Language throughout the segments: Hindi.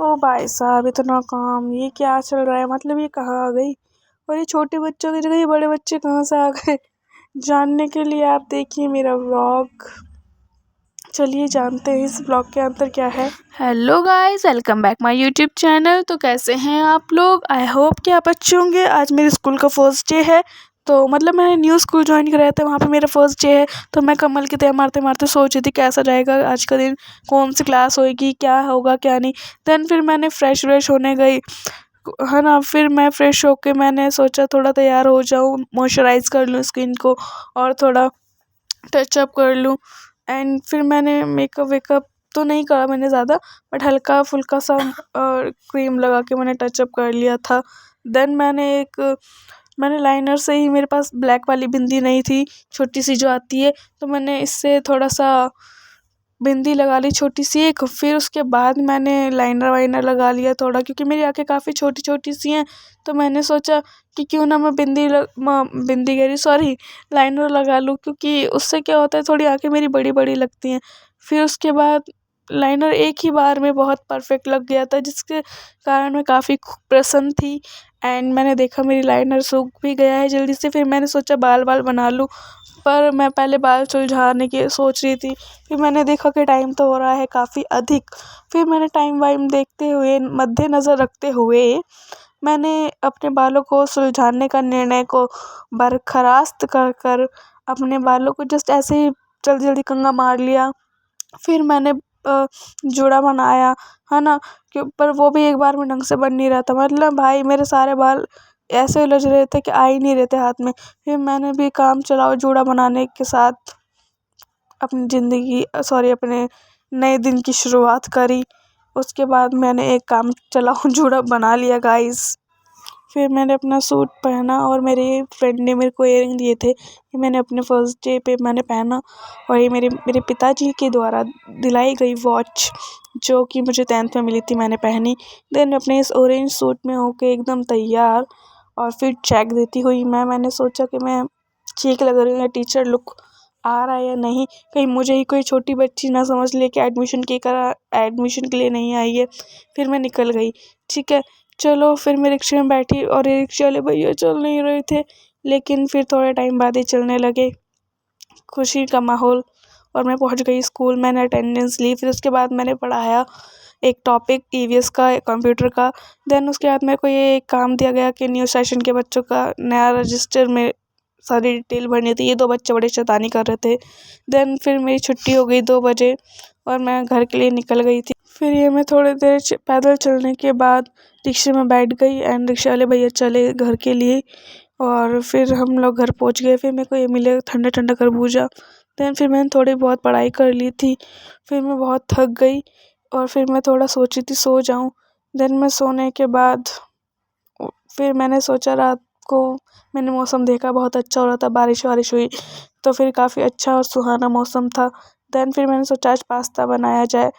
ओ भाई साहब, इतना काम, ये क्या चल रहा है? मतलब ये कहाँ आ गई? और ये छोटे बच्चों की जगह ये बड़े बच्चे कहाँ से आ गए? जानने के लिए आप देखिए मेरा व्लॉग। चलिए जानते हैं इस ब्लॉग के अंदर क्या है। Hello guys, welcome back my YouTube channel. तो कैसे हैं आप लोग? आई होप कि आप अच्छे होंगे। आज मेरे स्कूल का फर्स्ट डे है। तो मतलब मैंने न्यू स्कूल ज्वाइन कराया था, वहाँ पे मेरा फर्स्ट डे है। तो मैं कमल की तरह मारते मारते सोच रही थी कैसा जाएगा आज का दिन, कौन सी क्लास होएगी, क्या होगा क्या नहीं। देन फिर मैंने फ्रेश व्रेश होने गई, है ना। फिर मैं फ्रेश होके मैंने सोचा थोड़ा तैयार हो जाऊँ, मॉइस्चराइज कर लूँ स्किन को और थोड़ा टचअप कर लूँ। एंड फिर मैंने मेकअप वेकअप तो नहीं करा मैंने ज़्यादा, बट हल्का फुल्का सा क्रीम लगा के मैंने टचअप कर लिया था। देन मैंने लाइनर से ही, मेरे पास ब्लैक वाली बिंदी नहीं थी, छोटी सी जो आती है, तो मैंने इससे थोड़ा सा बिंदी लगा ली छोटी सी एक। फिर उसके बाद मैंने लाइनर वाइनर लगा लिया थोड़ा, क्योंकि मेरी आँखें काफ़ी छोटी छोटी सी हैं। तो मैंने सोचा कि क्यों ना मैं बिंदी कह रही, सॉरी, लाइनर लगा लूँ, क्योंकि उससे क्या होता है थोड़ी आँखें मेरी बड़ी बड़ी लगती हैं। फिर उसके बाद लाइनर एक ही बार में बहुत परफेक्ट लग गया था, जिसके कारण मैं काफ़ी प्रसन्न थी। एंड मैंने देखा मेरी लाइनर सूख भी गया है जल्दी से। फिर मैंने सोचा बाल बना लूँ, पर मैं पहले बाल सुलझाने की सोच रही थी। फिर मैंने देखा कि टाइम तो हो रहा है काफ़ी अधिक। फिर मैंने टाइम वाइम देखते हुए, मद्देनज़र रखते हुए, मैंने अपने बालों को सुलझाने का निर्णय को बरख़ास्त कर कर अपने बालों को जस्ट ऐसे ही जल्दी जल्दी कंघा मार लिया। फिर मैंने जूड़ा बनाया, है ना, कि पर वो भी एक बार में ढंग से बन नहीं रहा था। मतलब भाई मेरे सारे बाल ऐसे उलझ रहे थे कि आ ही नहीं रहे थे हाथ में। फिर मैंने भी काम चलाओ जूड़ा बनाने के साथ अपने नए दिन की शुरुआत करी। उसके बाद मैंने एक काम चलाओ जूड़ा बना लिया गाइस। फिर मैंने अपना सूट पहना और मेरे फ्रेंड ने मेरे को इयररिंग दिए थे, कि मैंने अपने फर्स्ट डे पे मैंने पहना। और ये मेरे पिताजी के द्वारा दिलाई गई वॉच, जो कि मुझे 10th में मिली थी, मैंने पहनी। देन अपने इस ऑरेंज सूट में होके एकदम तैयार, और फिर चेक देती हुई मैंने सोचा कि मैं ठीक लग रही हूँ, या टीचर लुक आ रहा है या नहीं, कहीं मुझे ही कोई छोटी बच्ची ना समझ ले कि एडमिशन के लिए नहीं आई है। फिर मैं निकल गई, ठीक है। चलो फिर मैं रिक्शे में बैठी और ये रिक्शे वाले भैया चल नहीं रहे थे, लेकिन फिर थोड़े टाइम बाद ही चलने लगे। खुशी का माहौल, और मैं पहुंच गई स्कूल। मैंने अटेंडेंस ली। फिर उसके बाद मैंने पढ़ाया एक टॉपिक ईवीएस का, कंप्यूटर का। देन उसके बाद मेरे को ये काम दिया गया कि न्यू सेशन के बच्चों का नया रजिस्टर में सारी डिटेल भरनी थी। ये 2 बच्चे बड़े शैतानी कर रहे थे। देन फिर मेरी छुट्टी हो गई 2 बजे, और मैं घर के लिए निकल गई थी। फिर ये मैं थोड़ी देर पैदल चलने के बाद रिक्शे में बैठ गई, एंड रिक्शे वाले भैया चले घर के लिए, और फिर हम लोग घर पहुंच गए। फिर मेरे को ये मिले ठंडा ठंडा खरबूजा। देन फिर मैंने थोड़ी बहुत पढ़ाई कर ली थी। फिर मैं बहुत थक गई, और फिर मैं थोड़ा सोची थी सो जाऊं। देन मैं सोने के बाद फिर मैंने सोचा, रात को मैंने मौसम देखा, बहुत अच्छा हो रहा था, बारिश वारिश हुई, तो फिर काफ़ी अच्छा और सुहाना मौसम था। देन फिर मैंने सोचा आज पास्ता बनाया जाए,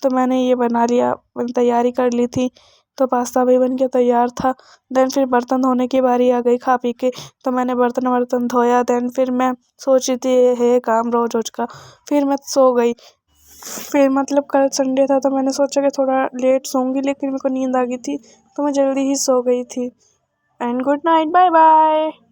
तो मैंने ये बना लिया, मैंने तैयारी कर ली थी, तो पास्ता भी बन के तैयार था। देन फिर बर्तन धोने की बारी आ गई खा पी के, तो मैंने बर्तन धोया। देन फिर मैं सोच रही थी ये है काम रोज रोज का। फिर मैं सो गई। फिर मतलब कल संडे था, तो मैंने सोचा कि थोड़ा लेट सोऊंगी, लेकिन मेरे को नींद आ गई थी, तो मैं जल्दी ही सो गई थी। And good night, bye bye.